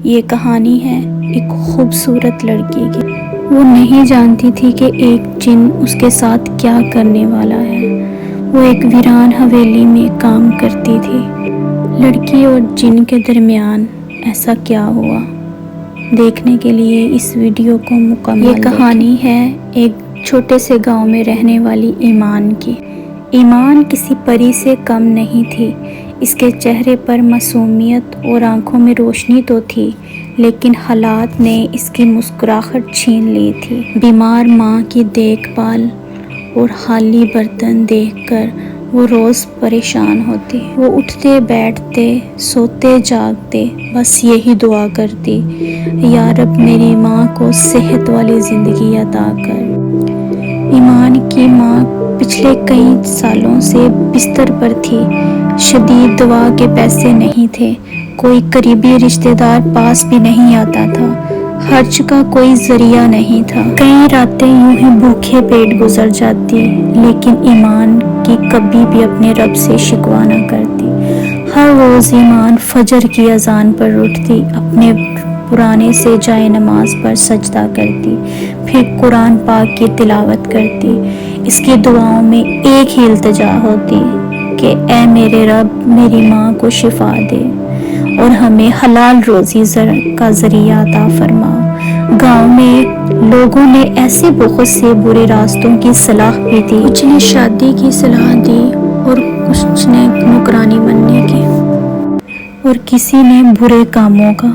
یہ کہانی ہے ایک خوبصورت لڑکی کی۔ وہ نہیں جانتی تھی کہ ایک جن اس کے ساتھ کیا کرنے والا ہے۔ وہ ایک ویران حویلی میں کام کرتی تھی۔ لڑکی اور جن کے درمیان ایسا کیا ہوا؟ دیکھنے کے لیے اس ویڈیو کو مکمل دیکھیں۔ یہ کہانی ہے ایک چھوٹے سے گاؤں میں رہنے والی ایمان کی۔ ایمان کسی پری سے کم نہیں تھی۔ اس کے چہرے پر معصومیت اور آنکھوں میں روشنی تو تھی، لیکن حالات نے اس کی مسکراہٹ چھین لی تھی۔ بیمار ماں کی دیکھ بھال اور خالی برتن دیکھ کر وہ روز پریشان ہوتی۔ وہ اٹھتے بیٹھتے سوتے جاگتے بس یہی دعا کرتی، یا رب میری ماں کو صحت والی زندگی عطا کر۔ ایمان کی ماں پچھلے کئی سالوں سے بستر پر تھی۔ شدید دوا کے پیسے نہیں تھے، کوئی قریبی رشتہ دار پاس بھی نہیں آتا تھا، خرچ کا کوئی ذریعہ نہیں تھا۔ کئی راتیں یوں ہی بھوکے پیٹ گزر جاتی، لیکن ایمان کی کبھی بھی اپنے رب سے شکوہ نہ کرتی۔ ہر روز ایمان فجر کی اذان پر اٹھتی، اپنے پرانے سے جائے نماز پر سجدہ کرتی، پھر قرآن پاک کی تلاوت کرتی۔ اس کی دعاؤں میں ایک ہی التجا ہوتی کہ اے میرے رب میری ماں کو شفا دے اور ہمیں حلال روزی کا ذریعہ عطا فرما۔ گاؤں میں لوگوں نے ایسے بہت سے برے راستوں کی صلاح بھی دی۔ کچھ نے شادی کی صلاح دی اور کچھ نے نوکرانی بننے کی اور کسی نے برے کاموں کا۔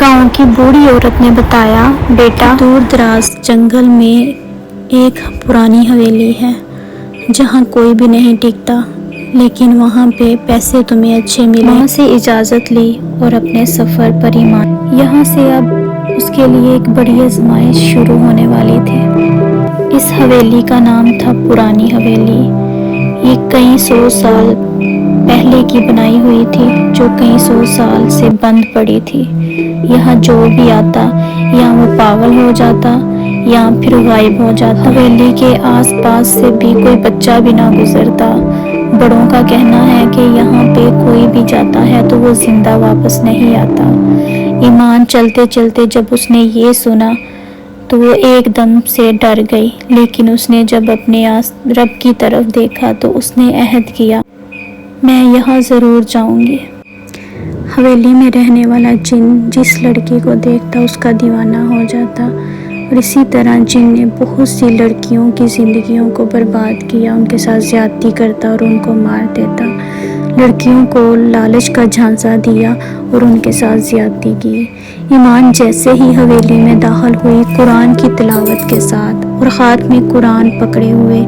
گاؤں کی بوڑھی عورت نے بتایا، بیٹا دور دراز جنگل میں ایک پرانی حویلی ہے جہاں کوئی بھی نہیں ٹکتا، لیکن وہاں پہ پیسے تمہیں اچھے ملے۔ وہاں سے اجازت لی اور اپنے سفر پر ایمان۔ یہاں سے اب اس کے لیے ایک بڑی آزمائش شروع ہونے والی تھی۔ اس حویلی کا نام تھا پرانی حویلی۔ یہ کئی سو سال پہلے کی بنائی ہوئی تھی، جو کئی سو سال سے بند پڑی تھی۔ یہاں جو بھی آتا یا وہ پاگل ہو جاتا یا پھر غائب ہو جاتا۔ حویلی کے آس پاس سے بھی کوئی بچہ بھی نہ گزرتا۔ بڑوں کا کہنا ہے کہ یہاں پہ کوئی بھی جاتا ہے تو وہ زندہ واپس نہیں آتا۔ ایمان چلتے چلتے جب اس نے یہ سنا تو وہ ایک دم سے ڈر گئی، لیکن اس نے جب اپنے رب کی طرف دیکھا تو اس نے عہد کیا، میں یہاں ضرور جاؤں گی۔ حویلی میں رہنے والا جن جس لڑکی کو دیکھتا اس کا دیوانہ ہو جاتا، اور اسی طرح جن نے بہت سی لڑکیوں کی زندگیوں کو برباد کیا، ان کے ساتھ زیادتی کرتا اور ان کو مار دیتا۔ لڑکیوں کو لالچ کا جھانسا دیا اور ان کے ساتھ زیادتی کی۔ ایمان جیسے ہی حویلی میں داخل ہوئی قرآن کی تلاوت کے ساتھ اور ہاتھ میں قرآن پکڑے ہوئے،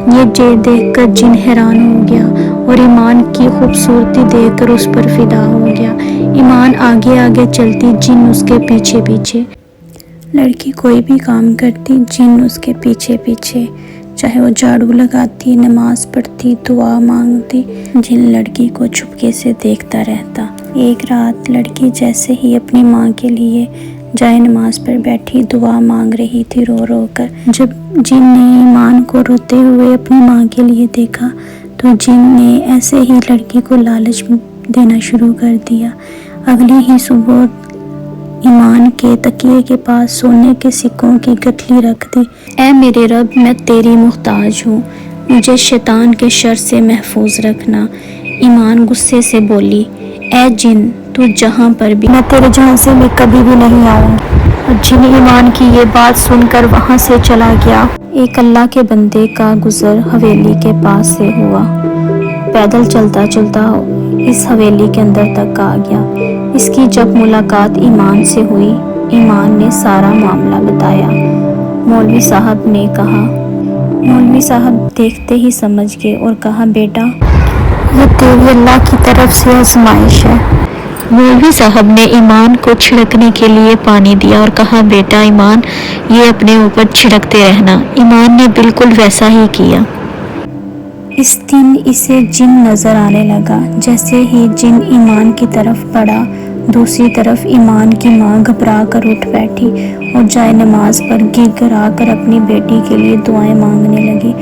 یہ دیکھ کر جن حیران ہو گیا اور ایمان کی خوبصورتی دیکھ کر اس پر فدا ہو گیا۔ ایمان آگے آگے چلتی، جن اس کے پیچھے پیچھے۔ لڑکی کوئی بھی کام کرتی، جن اس کے پیچھے پیچھے، چاہے وہ جھاڑو لگاتی، نماز پڑھتی، دعا مانگتی، جن لڑکی کو چھپکے سے دیکھتا رہتا۔ ایک رات لڑکی جیسے ہی اپنی ماں کے لیے جائے نماز پر بیٹھی دعا مانگ رہی تھی رو رو کر، جب جن نے ایمان کو روتے ہوئے اپنی ماں کے لیے دیکھا تو جن نے ایسے ہی لڑکی کو لالچ دینا شروع کر دیا۔ اگلی ہی صبح ایمان کے تکیے کے پاس سونے کے سکوں کی گٹھلی رکھ دی۔ اے میرے رب میں تیری محتاج ہوں، مجھے شیطان کے شر سے محفوظ رکھنا۔ ایمان غصے سے بولی، اے جن تو جہاں پر بھی، میں تیرے جھانسے میں کبھی بھی نہیں آؤں گی۔ اور جن ایمان کی یہ بات سن کر وہاں سے چلا گیا۔ ایک اللہ کے بندے کا گزر حویلی کے پاس سے ہوا، پیدل چلتا چلتا اس حویلی کے اندر تک آ گیا۔ اس کی جب ملاقات ایمان سے ہوئی، ایمان نے سارا معاملہ بتایا۔ مولوی صاحب نے کہا، مولوی صاحب دیکھتے ہی سمجھ گئے اور کہا، بیٹا یہ تیری اللہ کی طرف سے آزمائش ہے۔ مولوی صاحب نے ایمان کو چھڑکنے کے لیے پانی دیا اور کہا، بیٹا ایمان یہ اپنے اوپر چھڑکتے رہنا۔ ایمان نے بالکل ویسا ہی کیا۔ اس دن اسے جن نظر آنے لگا۔ جیسے ہی جن ایمان کی طرف بڑھا دوسری طرف ایمان کی ماں گھبرا کر اٹھ بیٹھی اور جائے نماز پر گر گرا کر اپنی بیٹی کے لیے دعائیں مانگنے لگی،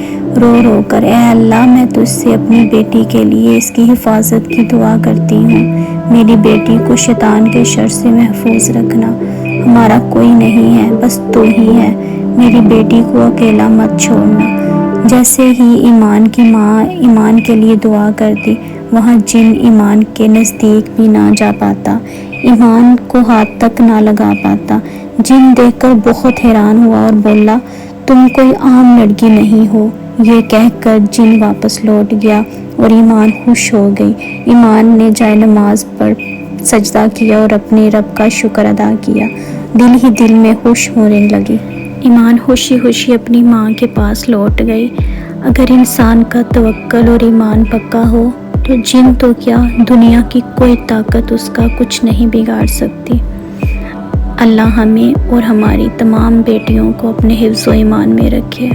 رو رو کر، اے اللہ، میں تجھ سے اپنی بیٹی کے لیے اس کی حفاظت کی دعا کرتی ہوں، میری بیٹی کو شیطان کے شر سے محفوظ رکھنا، ہمارا کوئی نہیں ہے، بس تو ہی ہے، میری بیٹی کو اکیلا مت چھوڑنا۔ جیسے ہی ایمان کی ماں ایمان کے لیے دعا کرتی، وہاں جن ایمان کے نزدیک بھی نہ جا پاتا، ایمان کو ہاتھ تک نہ لگا پاتا۔ جن دیکھ کر بہت حیران ہوا اور بولا، تم کوئی عام لڑکی نہیں ہو۔ یہ کہہ کر جن واپس لوٹ گیا اور ایمان خوش ہو گئی۔ ایمان نے جائے نماز پر سجدہ کیا اور اپنے رب کا شکر ادا کیا، دل ہی دل میں خوش ہونے لگی۔ ایمان خوشی خوشی اپنی ماں کے پاس لوٹ گئی۔ اگر انسان کا توکل اور ایمان پکا ہو تو جن تو کیا، دنیا کی کوئی طاقت اس کا کچھ نہیں بگاڑ سکتی۔ اللہ ہمیں اور ہماری تمام بیٹیوں کو اپنے حفظ و ایمان میں رکھے۔